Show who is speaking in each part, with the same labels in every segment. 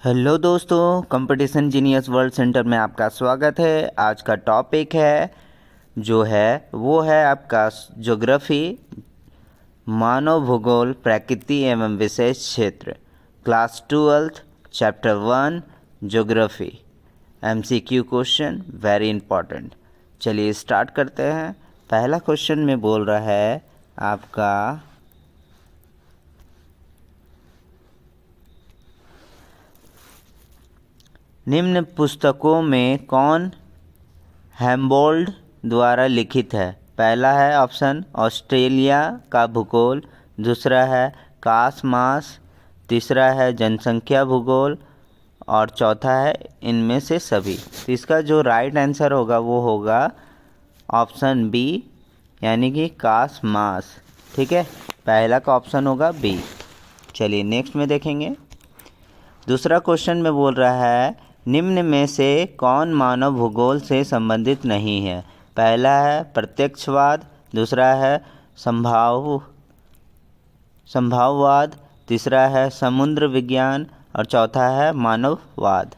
Speaker 1: Hello दोस्तों, competition genius world centre में आपका स्वागत है। आज का टॉपिक वो है आपका ज्योग्राफी, मानव भूगोल, प्रकृति एवं विशेष क्षेत्र, class 12 chapter 1 geography. MCQ question very important. चलिए स्टार्ट करते हैं। पहला क्वेश्चन में बोल रहा है आपका निम्न पुस्तकों में कौन हैम्बोल्ड द्वारा लिखित है? पहला है ऑप्शन ऑस्ट्रेलिया का भूगोल, दूसरा है कासमास, तीसरा है जनसंख्या भूगोल और चौथा है इनमें से सभी। तो इसका जो राइट आंसर होगा वो होगा ऑप्शन बी, यानी कि कासमास। ठीक है, पहला का ऑप्शन होगा बी। चलिए नेक्स्ट में देखेंगे। दूसरा क्वेश्चन में बोल रहा है निम्न में से कौन मानव भूगोल से संबंधित नहीं है? पहला है प्रत्यक्षवाद, दूसरा है संभाववाद, तीसरा है समुद्र विज्ञान और चौथा है मानववाद।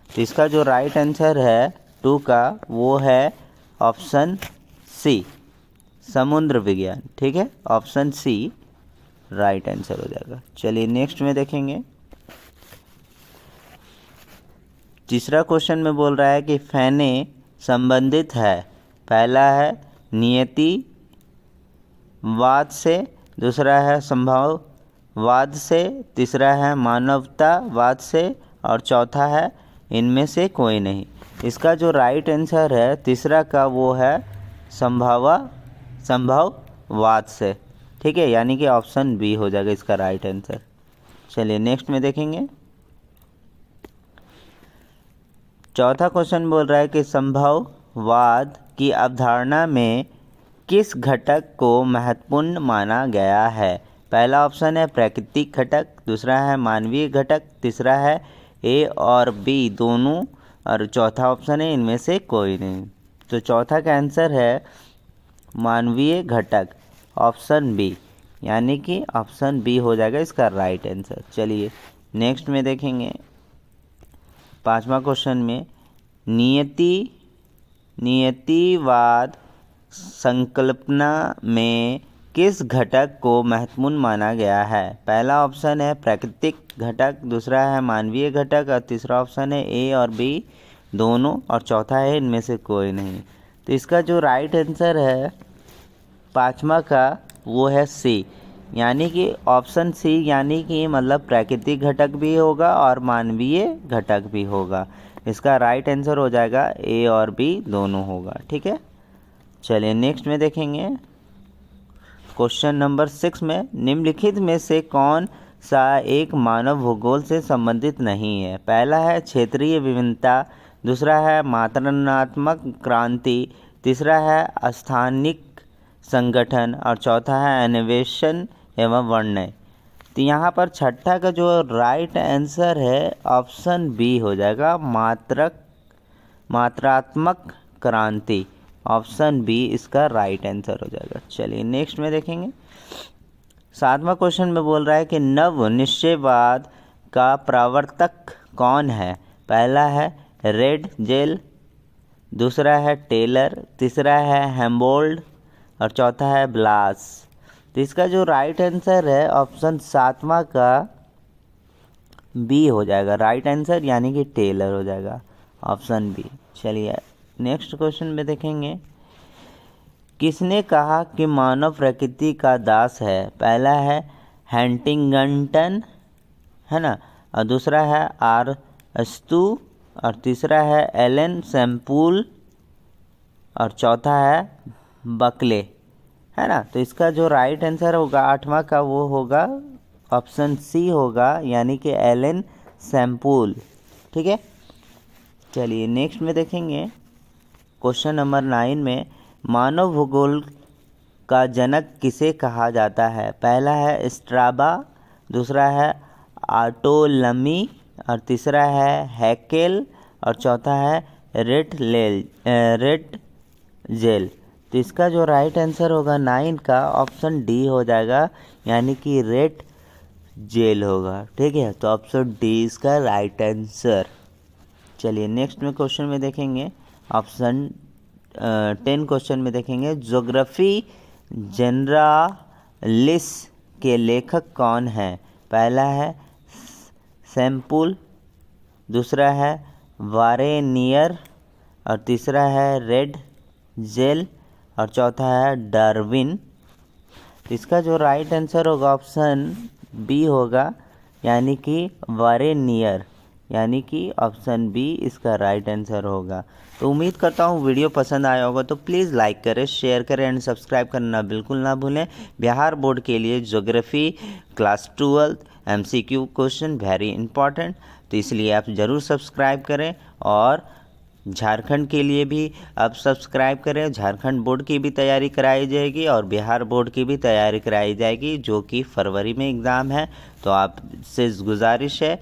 Speaker 1: तो इसका जो राइट आंसर है 2 का वो है ऑप्शन सी, समुद्र विज्ञान। ठीक है, ऑप्शन सी राइट आंसर हो जाएगा। चलिए नेक्स्ट में देखेंगे। तीसरा क्वेश्चन में बोल रहा है कि फैने संबंधित है। पहला है नियतिवाद से, दूसरा है संभाववाद से, तीसरा है मानवतावाद से और चौथा है इनमें से कोई नहीं। इसका जो राइट आंसर है तीसरा का वो है संभववाद से। ठीक है, यानी कि ऑप्शन बी हो जाएगा इसका राइट आंसर। चलिए नेक्स्ट में देखेंगे। चौथा क्वेश्चन बोल रहा है कि संभववाद की अवधारणा में किस घटक को महत्वपूर्ण माना गया है? पहला ऑप्शन है प्राकृतिक घटक, दूसरा है मानवीय घटक, तीसरा है ए और बी दोनों और चौथा ऑप्शन है इनमें से कोई नहीं। तो चौथा का आंसर है मानवीय घटक, ऑप्शन बी, यानी कि ऑप्शन बी हो जाएगा इसका राइट आंसर। चलिए नेक्स्ट में देखेंगे। पांचवा क्वेश्चन में नियतिवाद संकल्पना में किस घटक को महत्वपूर्ण माना गया है? पहला ऑप्शन है प्राकृतिक घटक, दूसरा है मानवीय घटक और तीसरा ऑप्शन है ए और बी दोनों और चौथा है इनमें से कोई नहीं। तो इसका जो राइट आंसर है पांचवा का वो है सी, यानी कि ऑप्शन सी, यानी कि मतलब प्राकृतिक घटक भी होगा और मानवीय घटक भी होगा। इसका राइट आंसर हो जाएगा ए और बी दोनों होगा। ठीक है, चलिए नेक्स्ट में देखेंगे। क्वेश्चन नंबर 6 में निम्नलिखित में से कौन सा एक मानव भूगोल से संबंधित नहीं है? पहला है क्षेत्रीय विभिन्नता, दूसरा है मात्रात्मक क्रांति, तीसरा है स्थानिक संगठन और चौथा है अन्वेषण एवं वर्णन। तो यहाँ पर छठा का जो राइट आंसर है ऑप्शन बी हो जाएगा, मात्रात्मक क्रांति, ऑप्शन बी इसका राइट आंसर हो जाएगा। चलिए नेक्स्ट में देखेंगे। सातवां क्वेश्चन में बोल रहा है कि नव निश्चयवाद का प्रवर्तक कौन है? पहला है रेड जेल, दूसरा है टेलर, तीसरा है हैम्बोल्ड और चौथा है ब्लास। तो इसका जो राइट आंसर है ऑप्शन सातवां का बी हो जाएगा राइट आंसर, यानी कि टेलर हो जाएगा, ऑप्शन बी। चलिए नेक्स्ट क्वेश्चन में देखेंगे। किसने कहा कि मानव प्रकृति का दास है? पहला है हंटिंगटन, है ना, और दूसरा है अरस्तू और तीसरा है एलन सैम्पूल और चौथा है बकले, है ना। तो इसका जो राइट आंसर होगा आठवां का वो होगा ऑप्शन सी होगा, यानी कि एलन सैम्पूल। ठीक है, चलिए नेक्स्ट में देखेंगे। क्वेश्चन नंबर 9 में मानव भूगोल का जनक किसे कहा जाता है? पहला है स्ट्राबा, दूसरा है आटोलमी और तीसरा है हैकेल और चौथा है रेट जेल। तो इसका जो राइट आंसर होगा 9 का ऑप्शन डी हो जाएगा, यानी कि रेट जेल होगा। ठीक है, तो ऑप्शन डी इसका राइट आंसर। चलिए नेक्स्ट में क्वेश्चन में देखेंगे, ऑप्शन 10 क्वेश्चन में देखेंगे, ज्योग्राफी जनरालिस के लेखक कौन है? पहला है सैम्पुल, दूसरा है वारेनियर, और तीसरा है रेड जेल, और चौथा है डार्विन। इसका जो राइट आंसर होगा ऑप्शन बी होगा, यानी कि वारेनियर, यानी कि ऑप्शन बी इसका राइट आंसर होगा। तो उम्मीद करता हूँ वीडियो पसंद आया होगा, तो प्लीज़ लाइक करें, शेयर करें एंड सब्सक्राइब करना बिल्कुल ना भूलें। बिहार बोर्ड के लिए geography class 12 MCQ question very important, तो इसलिए आप ज़रूर सब्सक्राइब करें। और झारखंड के लिए भी आप सब्सक्राइब करें। झारखंड बोर्ड की भी तैयारी कराई जाएगी और बिहार बोर्ड की भी तैयारी कराई जाएगी, जो कि फरवरी में एग्ज़ाम है। तो आपसे गुजारिश है